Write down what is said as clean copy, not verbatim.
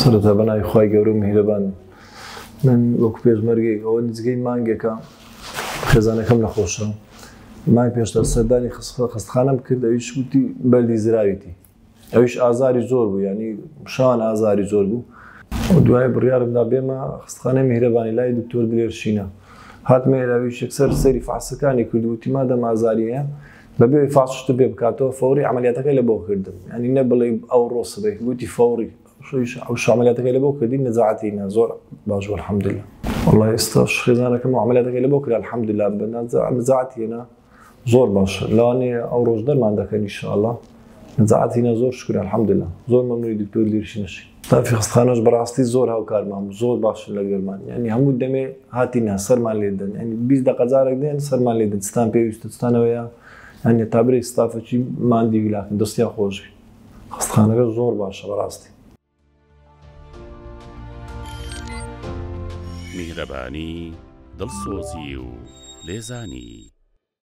سەرەتا بەناوی خوای گەورە و میهرەبان من وەکو پێشمەرگەی ئەوە نزگەی مانگێکە خێزانەکەم نەخۆشە مای پێشتر سەردانی خستخانەم کرد ئەویش وتی بەردی زراویتی ئەویش ئازاری زۆر بوو یعنی شان ئازاری زۆر بوو دوای بڕیارمدا بێمە خستخانەی میهرەبانی لای دکتۆر دلێر شینە هاتمە ئێراویش یەکسەر سەیری فحسەکانی کرد وتی مادەم ئازاری هەیە بەبێ فاسشتە بێ بکاتەوە فەوری عەمەلیاتەکەی لە بۆ کردم ینی نە بڵێ ئەو ڕۆسبێک گوتی فەوری ئەو عەمەلیاتەکەی لە بۆ کردی نەزاعەتی هێنا زۆر باش بوو الحەمدوللا وەڵڵای ئێستاش خێزانەکەم عەمەلیاتەکەی لە بۆ کرد الحەمدوللا نەزاعەتی هێنا زۆر باشە لەوانەیە ئەو ڕۆژ دەرمان دەکەن ئینشاءڵڵا نەزاعەتی هێنا زۆر شکر الحەمدوللا زۆر مەمنونی دکتۆر دلێر شینەشی تافی خستخانەش بەڕاستی زۆر هاوکارمان بوو زۆر باشن لەگەڵمان ینی هەموو دەمێ هاتینە سەرمان لێ دەن ینی 20 دقە جارێک دێن سەرمان لێ دەن ستان پێویستە ستانەوەیە ینی تا برێ ستافەکی ماندی ویلاکەن دەستیان خۆش بی خستخانەکە زۆر باشە بەڕاستی میهرەبانی دڵسۆزی و لێزانی